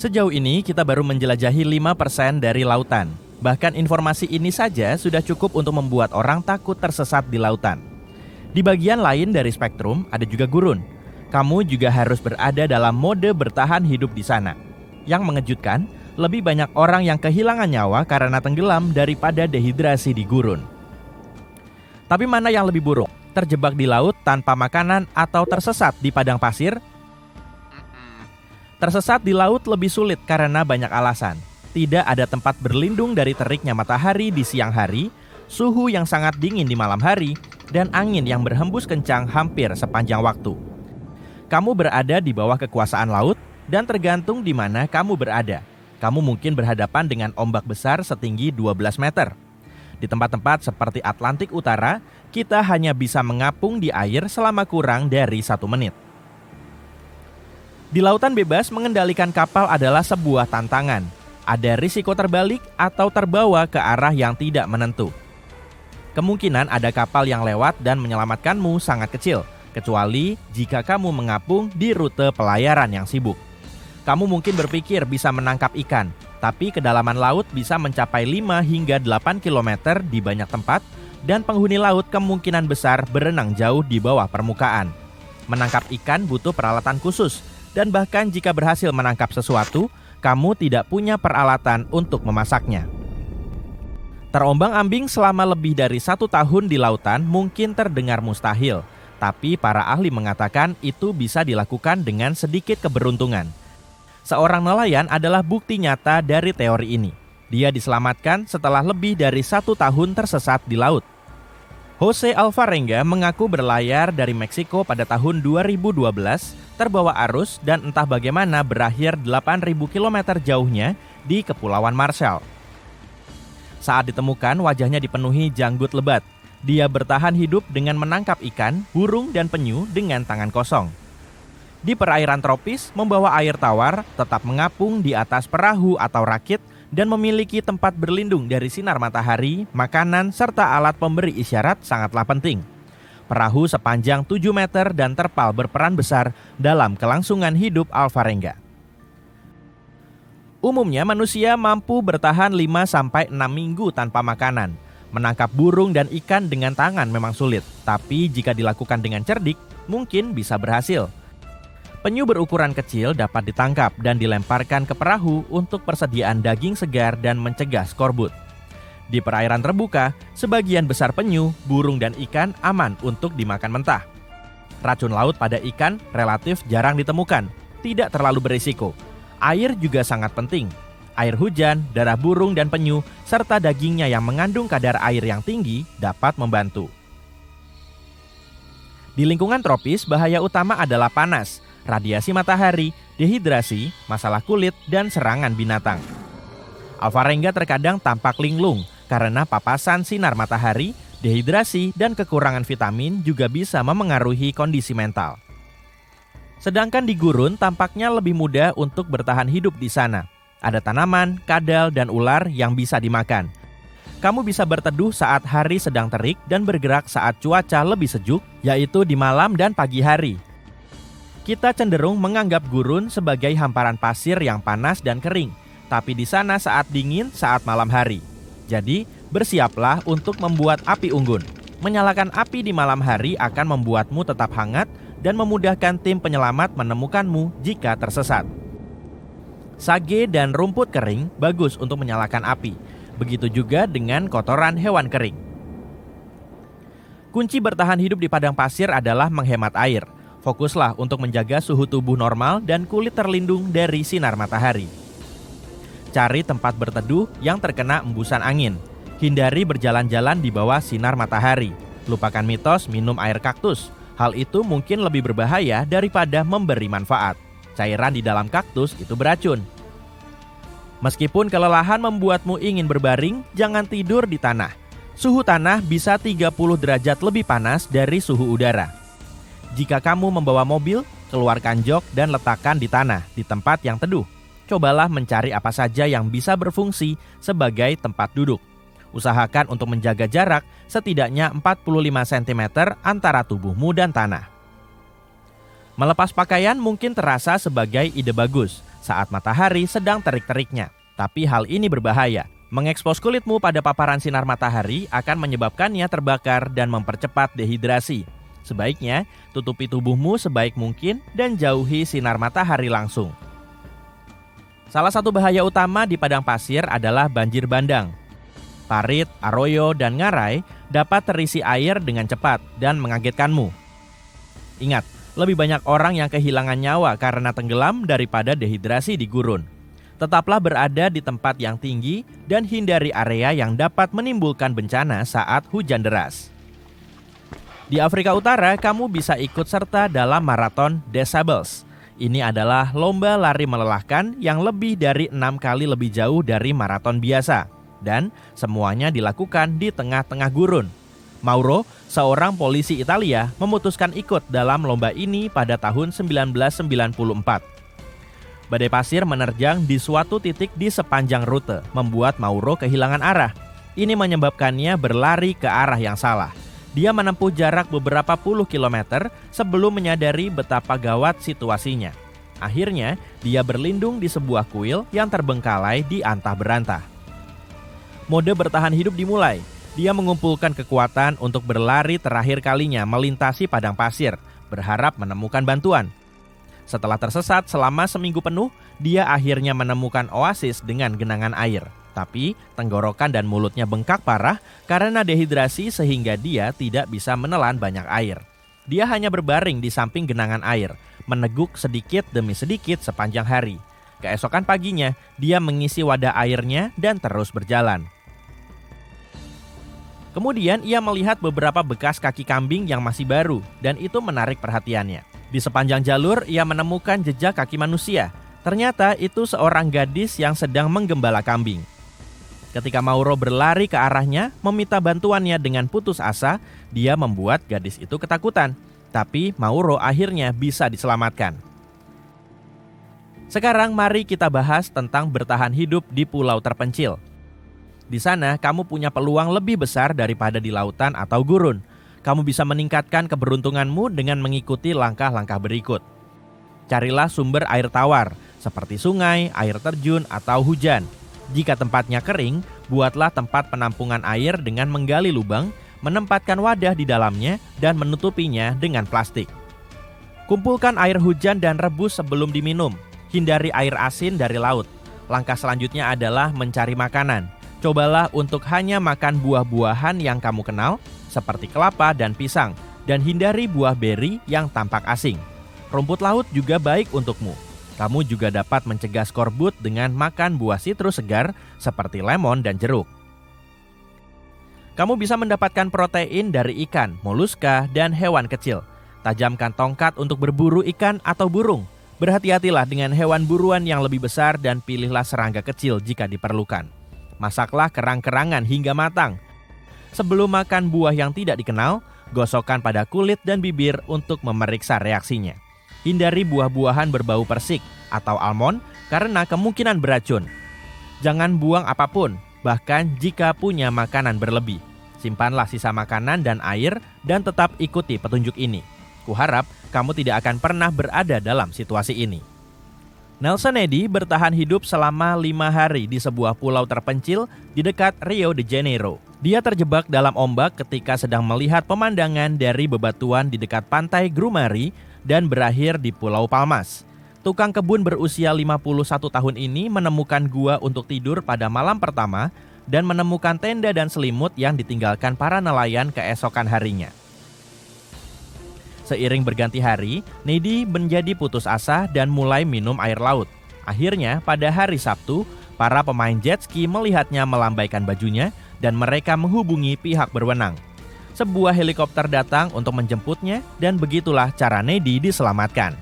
Sejauh ini kita baru menjelajahi 5% dari lautan. Bahkan informasi ini saja sudah cukup untuk membuat orang takut tersesat di lautan. Di bagian lain dari spektrum ada juga gurun. Kamu juga harus berada dalam mode bertahan hidup di sana. Yang mengejutkan, lebih banyak orang yang kehilangan nyawa karena tenggelam daripada dehidrasi di gurun. Tapi mana yang lebih buruk? Terjebak di laut tanpa makanan atau tersesat di padang pasir? Tersesat di laut lebih sulit karena banyak alasan. Tidak ada tempat berlindung dari teriknya matahari di siang hari, suhu yang sangat dingin di malam hari, dan angin yang berhembus kencang hampir sepanjang waktu. Kamu berada di bawah kekuasaan laut dan tergantung di mana kamu berada. Kamu mungkin berhadapan dengan ombak besar setinggi 12 meter. Di tempat-tempat seperti Atlantik Utara, kita hanya bisa mengapung di air selama kurang dari 1 menit. Di lautan bebas, mengendalikan kapal adalah sebuah tantangan. Ada risiko terbalik atau terbawa ke arah yang tidak menentu. Kemungkinan ada kapal yang lewat dan menyelamatkanmu sangat kecil, kecuali jika kamu mengapung di rute pelayaran yang sibuk. Kamu mungkin berpikir bisa menangkap ikan, tapi kedalaman laut bisa mencapai 5 hingga 8 km di banyak tempat, dan penghuni laut kemungkinan besar berenang jauh di bawah permukaan. Menangkap ikan butuh peralatan khusus, dan bahkan jika berhasil menangkap sesuatu, kamu tidak punya peralatan untuk memasaknya. Terombang-ambing selama lebih dari 1 tahun di lautan mungkin terdengar mustahil, tapi para ahli mengatakan itu bisa dilakukan dengan sedikit keberuntungan. Seorang nelayan adalah bukti nyata dari teori ini. Dia diselamatkan setelah lebih dari 1 tahun tersesat di laut. Jose Alvarenga mengaku berlayar dari Meksiko pada tahun 2012, terbawa arus dan entah bagaimana berakhir 8.000 km jauhnya di Kepulauan Marshall. Saat ditemukan, wajahnya dipenuhi janggut lebat. Dia bertahan hidup dengan menangkap ikan, burung, dan penyu dengan tangan kosong. Di perairan tropis, membawa air tawar, tetap mengapung di atas perahu atau rakit, dan memiliki tempat berlindung dari sinar matahari, makanan, serta alat pemberi isyarat sangatlah penting. Perahu sepanjang 7 meter dan terpal berperan besar dalam kelangsungan hidup Alvarenga. Umumnya manusia mampu bertahan 5-6 minggu tanpa makanan. Menangkap burung dan ikan dengan tangan memang sulit, tapi jika dilakukan dengan cerdik, mungkin bisa berhasil. Penyu berukuran kecil dapat ditangkap dan dilemparkan ke perahu untuk persediaan daging segar dan mencegah skorbut. Di perairan terbuka, sebagian besar penyu, burung, dan ikan aman untuk dimakan mentah. Racun laut pada ikan relatif jarang ditemukan, tidak terlalu berisiko. Air juga sangat penting. Air hujan, darah burung dan penyu, serta dagingnya yang mengandung kadar air yang tinggi dapat membantu. Di lingkungan tropis, bahaya utama adalah panas, radiasi matahari, dehidrasi, masalah kulit, dan serangan binatang. Alvarenga terkadang tampak linglung karena papasan sinar matahari, dehidrasi, dan kekurangan vitamin juga bisa memengaruhi kondisi mental. Sedangkan di gurun tampaknya lebih mudah untuk bertahan hidup di sana. Ada tanaman, kadal, dan ular yang bisa dimakan. Kamu bisa berteduh saat hari sedang terik dan bergerak saat cuaca lebih sejuk, yaitu di malam dan pagi hari. Kita cenderung menganggap gurun sebagai hamparan pasir yang panas dan kering, tapi di sana saat dingin saat malam hari. Jadi, bersiaplah untuk membuat api unggun. Menyalakan api di malam hari akan membuatmu tetap hangat dan memudahkan tim penyelamat menemukanmu jika tersesat. Sage dan rumput kering bagus untuk menyalakan api. Begitu juga dengan kotoran hewan kering. Kunci bertahan hidup di padang pasir adalah menghemat air. Fokuslah untuk menjaga suhu tubuh normal dan kulit terlindung dari sinar matahari. Cari tempat berteduh yang terkena embusan angin. Hindari berjalan-jalan di bawah sinar matahari. Lupakan mitos minum air kaktus. Hal itu mungkin lebih berbahaya daripada memberi manfaat. Cairan di dalam kaktus itu beracun. Meskipun kelelahan membuatmu ingin berbaring, jangan tidur di tanah. Suhu tanah bisa 30 derajat lebih panas dari suhu udara. Jika kamu membawa mobil, keluarkan jok dan letakkan di tanah, di tempat yang teduh. Cobalah mencari apa saja yang bisa berfungsi sebagai tempat duduk. Usahakan untuk menjaga jarak setidaknya 45 cm antara tubuhmu dan tanah. Melepas pakaian mungkin terasa sebagai ide bagus, saat matahari sedang terik-teriknya. Tapi hal ini berbahaya. Mengekspos kulitmu pada paparan sinar matahari akan menyebabkannya terbakar dan mempercepat dehidrasi. Sebaiknya, tutupi tubuhmu sebaik mungkin dan jauhi sinar matahari langsung. Salah satu bahaya utama di padang pasir adalah banjir bandang. Parit, arroyo, dan ngarai dapat terisi air dengan cepat dan mengagetkanmu. Ingat, lebih banyak orang yang kehilangan nyawa karena tenggelam daripada dehidrasi di gurun. Tetaplah berada di tempat yang tinggi dan hindari area yang dapat menimbulkan bencana saat hujan deras. Di Afrika Utara, kamu bisa ikut serta dalam maraton des Sables. Ini adalah lomba lari melelahkan yang lebih dari 6 kali lebih jauh dari maraton biasa. Dan semuanya dilakukan di tengah-tengah gurun. Mauro, seorang polisi Italia, memutuskan ikut dalam lomba ini pada tahun 1994. Badai pasir menerjang di suatu titik di sepanjang rute, membuat Mauro kehilangan arah. Ini menyebabkannya berlari ke arah yang salah. Dia menempuh jarak beberapa puluh kilometer sebelum menyadari betapa gawat situasinya. Akhirnya, dia berlindung di sebuah kuil yang terbengkalai di antah berantah. Mode bertahan hidup dimulai. Dia mengumpulkan kekuatan untuk berlari terakhir kalinya melintasi padang pasir, berharap menemukan bantuan. Setelah tersesat selama seminggu penuh, dia akhirnya menemukan oasis dengan genangan air. Tapi tenggorokan dan mulutnya bengkak parah karena dehidrasi sehingga dia tidak bisa menelan banyak air. Dia hanya berbaring di samping genangan air, meneguk sedikit demi sedikit sepanjang hari. Keesokan paginya, dia mengisi wadah airnya dan terus berjalan. Kemudian ia melihat beberapa bekas kaki kambing yang masih baru dan itu menarik perhatiannya. Di sepanjang jalur ia menemukan jejak kaki manusia. Ternyata itu seorang gadis yang sedang menggembala kambing. Ketika Mauro berlari ke arahnya, meminta bantuannya dengan putus asa, dia membuat gadis itu ketakutan. Tapi Mauro akhirnya bisa diselamatkan. Sekarang mari kita bahas tentang bertahan hidup di pulau terpencil. Di sana kamu punya peluang lebih besar daripada di lautan atau gurun. Kamu bisa meningkatkan keberuntunganmu dengan mengikuti langkah-langkah berikut. Carilah sumber air tawar, seperti sungai, air terjun, atau hujan. Jika tempatnya kering, buatlah tempat penampungan air dengan menggali lubang, menempatkan wadah di dalamnya, dan menutupinya dengan plastik. Kumpulkan air hujan dan rebus sebelum diminum. Hindari air asin dari laut. Langkah selanjutnya adalah mencari makanan. Cobalah untuk hanya makan buah-buahan yang kamu kenal, seperti kelapa dan pisang, dan hindari buah beri yang tampak asing. Rumput laut juga baik untukmu. Kamu juga dapat mencegah skorbut dengan makan buah sitrus segar seperti lemon dan jeruk. Kamu bisa mendapatkan protein dari ikan, moluska, dan hewan kecil. Tajamkan tongkat untuk berburu ikan atau burung. Berhati-hatilah dengan hewan buruan yang lebih besar dan pilihlah serangga kecil jika diperlukan. Masaklah kerang-kerangan hingga matang. Sebelum makan buah yang tidak dikenal, gosokkan pada kulit dan bibir untuk memeriksa reaksinya. Hindari buah-buahan berbau persik atau almond karena kemungkinan beracun. Jangan buang apapun, bahkan jika punya makanan berlebih. Simpanlah sisa makanan dan air dan tetap ikuti petunjuk ini. Kuharap kamu tidak akan pernah berada dalam situasi ini. Nelson Eddy bertahan hidup selama 5 hari di sebuah pulau terpencil di dekat Rio de Janeiro. Dia terjebak dalam ombak ketika sedang melihat pemandangan dari bebatuan di dekat pantai Grumari dan berakhir di Pulau Palmas. Tukang kebun berusia 51 tahun ini menemukan gua untuk tidur pada malam pertama dan menemukan tenda dan selimut yang ditinggalkan para nelayan keesokan harinya. Seiring berganti hari, Neddy menjadi putus asa dan mulai minum air laut. Akhirnya, pada hari Sabtu, para pemain jet ski melihatnya melambaikan bajunya dan mereka menghubungi pihak berwenang. Sebuah helikopter datang untuk menjemputnya dan begitulah cara Neddy diselamatkan.